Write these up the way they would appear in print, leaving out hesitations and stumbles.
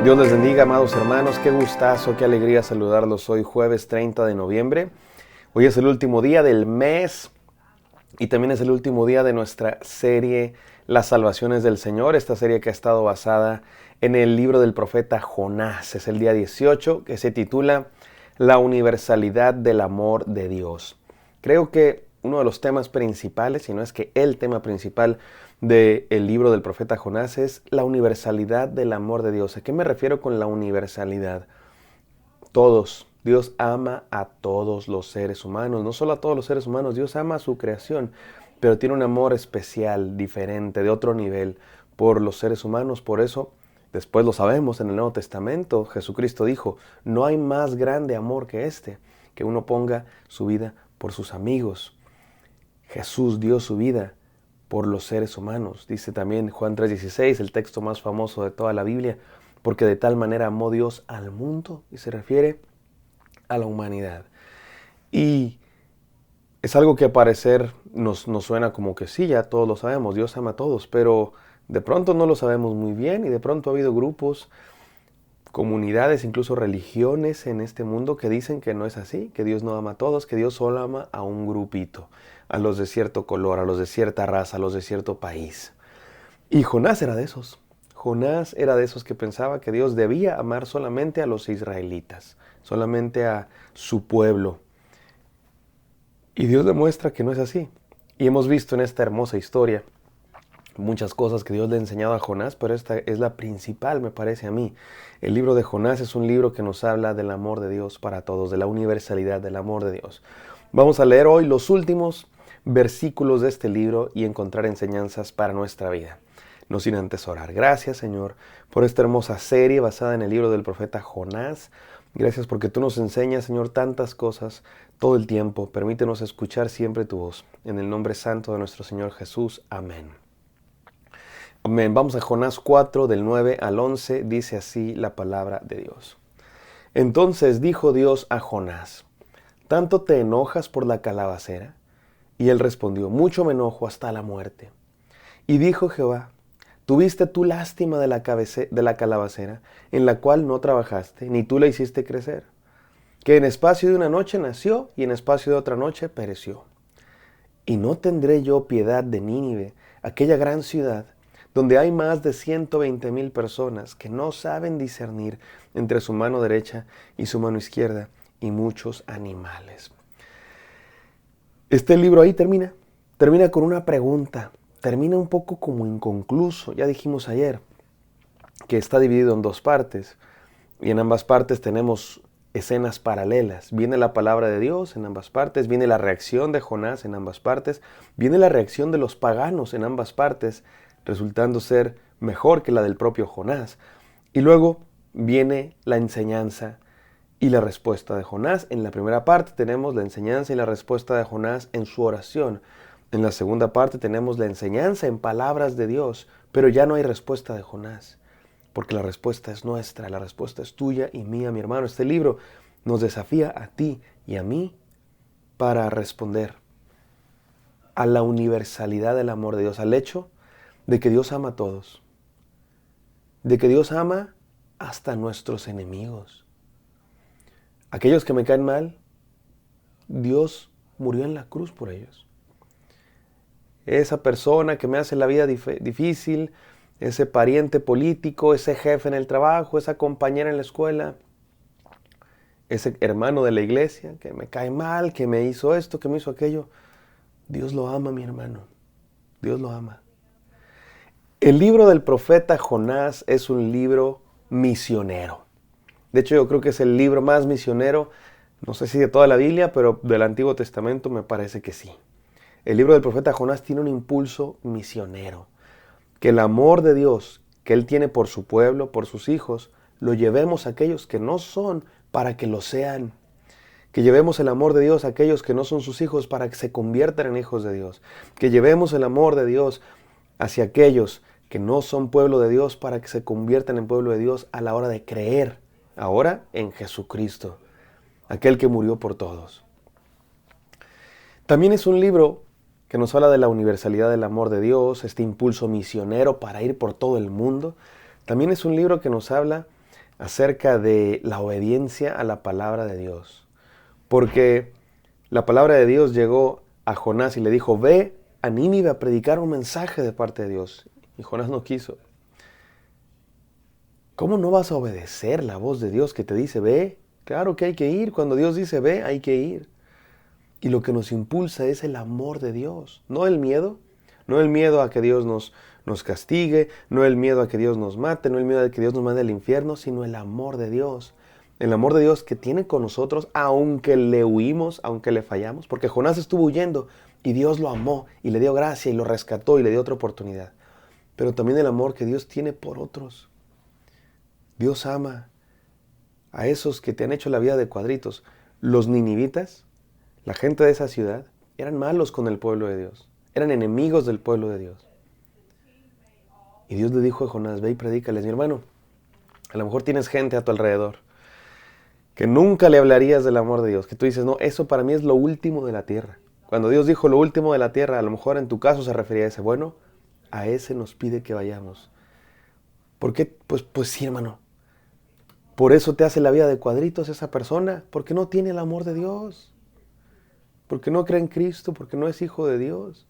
Dios les bendiga, amados hermanos, qué gustazo, qué alegría saludarlos hoy jueves 30 de noviembre. Hoy es el último día del mes y también es el último día de nuestra serie Las Salvaciones del Señor, esta serie que ha estado basada en el libro del profeta Jonás. Es el día 18 que se titula La universalidad del amor de Dios. Creo que uno de los temas principales, si no es que el tema principal del libro del profeta Jonás es la universalidad del amor de Dios. ¿A qué me refiero con la universalidad? Todos. Dios ama a todos los seres humanos. No solo a todos los seres humanos, Dios ama a su creación, pero tiene un amor especial, diferente, de otro nivel por los seres humanos. Por eso, después lo sabemos en el Nuevo Testamento, Jesucristo dijo, no hay más grande amor que este, que uno ponga su vida por sus amigos. Jesús dio su vida por los seres humanos. Dice también Juan 3:16, el texto más famoso de toda la Biblia, porque de tal manera amó Dios al mundo, y se refiere a la humanidad. Y es algo que a parecer nos suena como que sí, ya todos lo sabemos, Dios ama a todos, pero de pronto no lo sabemos muy bien y de pronto ha habido grupos, comunidades, incluso religiones en este mundo que dicen que no es así, que Dios no ama a todos, que Dios solo ama a un grupito, a los de cierto color, a los de cierta raza, a los de cierto país. Y Jonás era de esos. Jonás era de esos que pensaba que Dios debía amar solamente a los israelitas, solamente a su pueblo. Y Dios demuestra que no es así. Y hemos visto en esta hermosa historia muchas cosas que Dios le ha enseñado a Jonás, pero esta es la principal, me parece a mí. El libro de Jonás es un libro que nos habla del amor de Dios para todos, de la universalidad del amor de Dios. Vamos a leer hoy los últimos versículos de este libro y encontrar enseñanzas para nuestra vida. No sin antes orar. Gracias, Señor, por esta hermosa serie basada en el libro del profeta Jonás. Gracias porque tú nos enseñas, Señor, tantas cosas todo el tiempo. Permítenos escuchar siempre tu voz. En el nombre santo de nuestro Señor Jesús. Amén. Amén. Vamos a Jonás 4, del 9 al 11. Dice así la palabra de Dios. Entonces dijo Dios a Jonás, ¿tanto te enojas por la calabacera? Y él respondió, mucho me enojo hasta la muerte. Y dijo Jehová, ¿tuviste tú lástima de la calabacera, en la cual no trabajaste, ni tú la hiciste crecer? Que en espacio de una noche nació, y en espacio de otra noche pereció. Y no tendré yo piedad de Nínive, aquella gran ciudad, donde hay más de 120,000 personas que no saben discernir entre su mano derecha y su mano izquierda, y muchos animales. Este libro ahí termina con una pregunta, termina un poco como inconcluso. Ya dijimos ayer que está dividido en dos partes, y en ambas partes tenemos escenas paralelas. Viene la palabra de Dios en ambas partes, viene la reacción de Jonás en ambas partes, viene la reacción de los paganos en ambas partes, resultando ser mejor que la del propio Jonás. Y luego viene la enseñanza y la respuesta de Jonás. En la primera parte tenemos la enseñanza y la respuesta de Jonás en su oración. En la segunda parte tenemos la enseñanza en palabras de Dios, pero ya no hay respuesta de Jonás, porque la respuesta es nuestra, la respuesta es tuya y mía, mi hermano. Este libro nos desafía a ti y a mí para responder a la universalidad del amor de Dios, al hecho de que Dios ama a todos, de que Dios ama hasta nuestros enemigos. Aquellos que me caen mal, Dios murió en la cruz por ellos. Esa persona que me hace la vida difícil, ese pariente político, ese jefe en el trabajo, esa compañera en la escuela, ese hermano de la iglesia que me cae mal, que me hizo esto, que me hizo aquello, Dios lo ama, mi hermano. Dios lo ama. El libro del profeta Jonás es un libro misionero. De hecho, yo creo que es el libro más misionero, no sé si de toda la Biblia, pero del Antiguo Testamento me parece que sí. El libro del profeta Jonás tiene un impulso misionero. Que el amor de Dios que Él tiene por su pueblo, por sus hijos, lo llevemos a aquellos que no son para que lo sean. Que llevemos el amor de Dios a aquellos que no son sus hijos para que se conviertan en hijos de Dios. Que llevemos el amor de Dios hacia aquellos que no son pueblo de Dios para que se conviertan en pueblo de Dios a la hora de creer ahora en Jesucristo, aquel que murió por todos. También es un libro que nos habla de la universalidad del amor de Dios, este impulso misionero para ir por todo el mundo. También es un libro que nos habla acerca de la obediencia a la palabra de Dios. Porque la palabra de Dios llegó a Jonás y le dijo, ve a Nínive a predicar un mensaje de parte de Dios. Y Jonás no quiso. ¿Cómo no vas a obedecer la voz de Dios que te dice, ve? Claro que hay que ir. Cuando Dios dice, ve, hay que ir. Y lo que nos impulsa es el amor de Dios, no el miedo. No el miedo a que Dios nos castigue, no el miedo a que Dios nos mate, no el miedo a que Dios nos mande al infierno, sino el amor de Dios. El amor de Dios que tiene con nosotros, aunque le huimos, aunque le fallamos. Porque Jonás estuvo huyendo y Dios lo amó y le dio gracia y lo rescató y le dio otra oportunidad. Pero también el amor que Dios tiene por otros. Dios ama a esos que te han hecho la vida de cuadritos. Los ninivitas, la gente de esa ciudad, eran malos con el pueblo de Dios. Eran enemigos del pueblo de Dios. Y Dios le dijo a Jonás, ve y predícales, mi hermano. A lo mejor tienes gente a tu alrededor que nunca le hablarías del amor de Dios. Que tú dices, no, eso para mí es lo último de la tierra. Cuando Dios dijo lo último de la tierra, a lo mejor en tu caso se refería a ese. Bueno, a ese nos pide que vayamos. ¿Por qué? Pues sí, hermano. Por eso te hace la vida de cuadritos esa persona. Porque no tiene el amor de Dios. Porque no cree en Cristo. Porque no es hijo de Dios.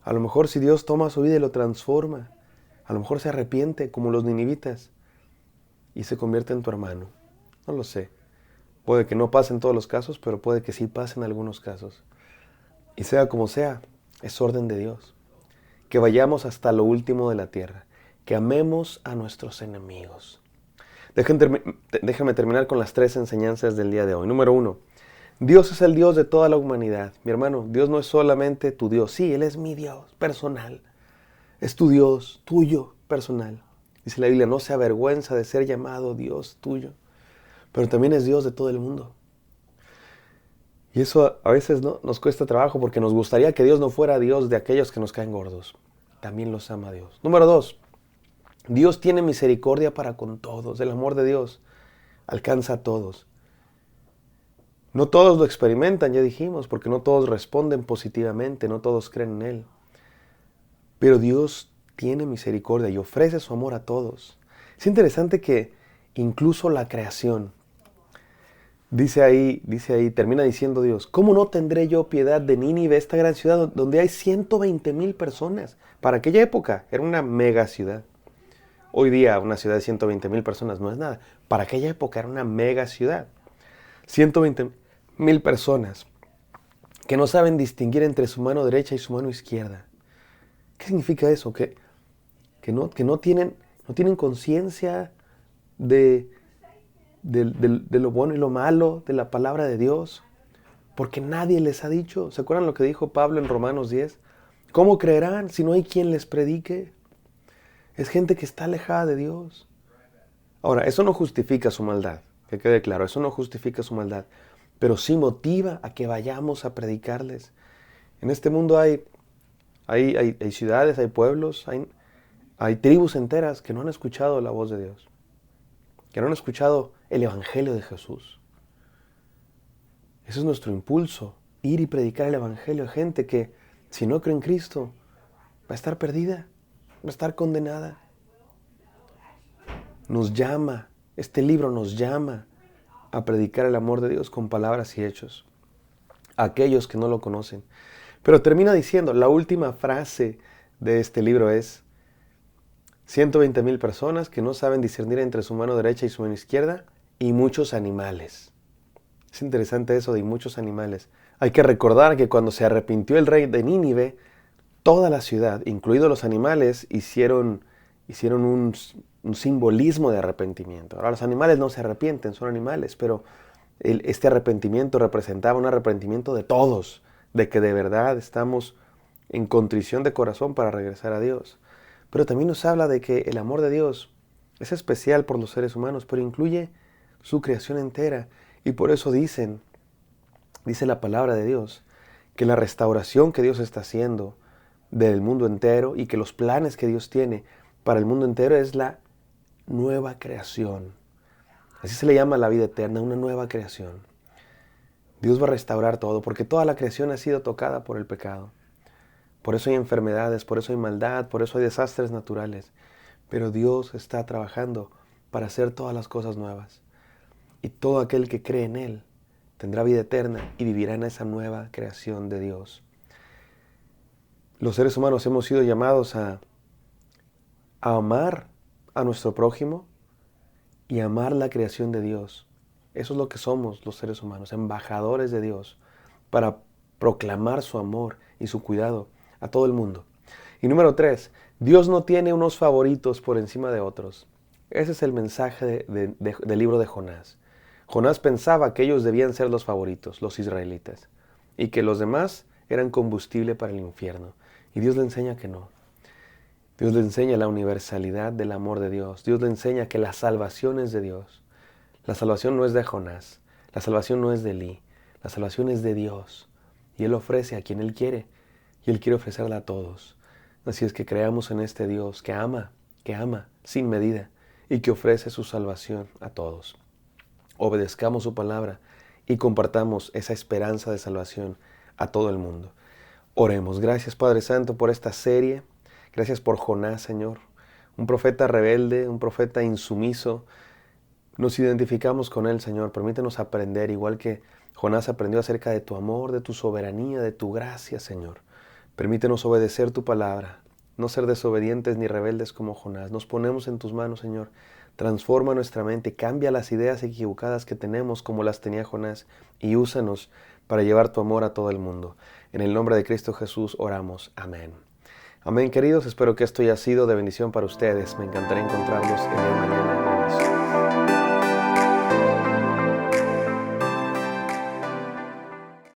A lo mejor si Dios toma su vida y lo transforma, a lo mejor se arrepiente como los ninivitas y se convierte en tu hermano. No lo sé. Puede que no pase en todos los casos, pero puede que sí pase en algunos casos. Y sea como sea, es orden de Dios. Que vayamos hasta lo último de la tierra. Que amemos a nuestros enemigos. Déjame terminar con las 3 enseñanzas del día de hoy. Número 1. Dios es el Dios de toda la humanidad. Mi hermano, Dios no es solamente tu Dios. Sí, Él es mi Dios personal. Es tu Dios, tuyo, personal. Dice la Biblia, no se avergüenza de ser llamado Dios tuyo. Pero también es Dios de todo el mundo. Y eso a veces no nos cuesta trabajo porque nos gustaría que Dios no fuera Dios de aquellos que nos caen gordos. También los ama Dios. Número 2. Dios tiene misericordia para con todos. El amor de Dios alcanza a todos. No todos lo experimentan, ya dijimos, porque no todos responden positivamente, no todos creen en Él. Pero Dios tiene misericordia y ofrece su amor a todos. Es interesante que incluso la creación, dice ahí, termina diciendo Dios, ¿cómo no tendré yo piedad de Nínive, esta gran ciudad donde hay 120,000 personas? Para aquella época era una mega ciudad. Hoy día una ciudad de 120,000 personas no es nada. Para aquella época era una mega ciudad. 120,000 personas que no saben distinguir entre su mano derecha y su mano izquierda. ¿Qué significa eso? Que no tienen conciencia de lo bueno y lo malo, de la palabra de Dios, porque nadie les ha dicho. ¿Se acuerdan lo que dijo Pablo en Romanos 10? ¿Cómo creerán si no hay quien les predique? Es gente que está alejada de Dios. Ahora, eso no justifica su maldad, que quede claro, eso no justifica su maldad, pero sí motiva a que vayamos a predicarles. En este mundo hay ciudades, hay pueblos, hay tribus enteras que no han escuchado la voz de Dios, que no han escuchado el Evangelio de Jesús. Ese es nuestro impulso, ir y predicar el Evangelio a gente que, si no cree en Cristo, va a estar perdida, va a estar condenada. Nos llama, este libro nos llama a predicar el amor de Dios con palabras y hechos a aquellos que no lo conocen. Pero termina diciendo, la última frase de este libro es 120,000 personas que no saben discernir entre su mano derecha y su mano izquierda y muchos animales. Es interesante eso de muchos animales. Hay que recordar que cuando se arrepintió el rey de Nínive, toda la ciudad, incluidos los animales, hicieron un simbolismo de arrepentimiento. Ahora los animales no se arrepienten, son animales, pero este arrepentimiento representaba un arrepentimiento de todos, de que de verdad estamos en contrición de corazón para regresar a Dios. Pero también nos habla de que el amor de Dios es especial por los seres humanos, pero incluye su creación entera. Y por eso dice la palabra de Dios, que la restauración que Dios está haciendo del mundo entero y que los planes que Dios tiene para el mundo entero es la nueva creación. Así se le llama a la vida eterna, una nueva creación. Dios va a restaurar todo, porque toda la creación ha sido tocada por el pecado. Por eso hay enfermedades, por eso hay maldad, por eso hay desastres naturales. Pero Dios está trabajando para hacer todas las cosas nuevas. Y todo aquel que cree en Él tendrá vida eterna y vivirá en esa nueva creación de Dios. Los seres humanos hemos sido llamados a amar a nuestro prójimo y amar la creación de Dios. Eso es lo que somos los seres humanos, embajadores de Dios, para proclamar su amor y su cuidado a todo el mundo. Y número 3, Dios no tiene unos favoritos por encima de otros. Ese es el mensaje del libro de Jonás. Jonás pensaba que ellos debían ser los favoritos, los israelitas, y que los demás eran combustible para el infierno. Y Dios le enseña que no. Dios le enseña la universalidad del amor de Dios. Dios le enseña que la salvación es de Dios. La salvación no es de Jonás. La salvación no es de Elí. La salvación es de Dios. Y Él ofrece a quien Él quiere. Y Él quiere ofrecerla a todos. Así es que creamos en este Dios que ama sin medida y que ofrece su salvación a todos. Obedezcamos su palabra y compartamos esa esperanza de salvación a todo el mundo. Oremos. Gracias, Padre Santo, por esta serie. Gracias por Jonás, Señor. Un profeta rebelde, un profeta insumiso. Nos identificamos con él, Señor. Permítenos aprender, igual que Jonás aprendió acerca de tu amor, de tu soberanía, de tu gracia, Señor. Permítenos obedecer tu palabra, no ser desobedientes ni rebeldes como Jonás. Nos ponemos en tus manos, Señor. Transforma nuestra mente, cambia las ideas equivocadas que tenemos como las tenía Jonás y úsanos para llevar tu amor a todo el mundo. En el nombre de Cristo Jesús oramos. Amén. Amén, queridos. Espero que esto haya sido de bendición para ustedes. Me encantaría encontrarlos el día de mañana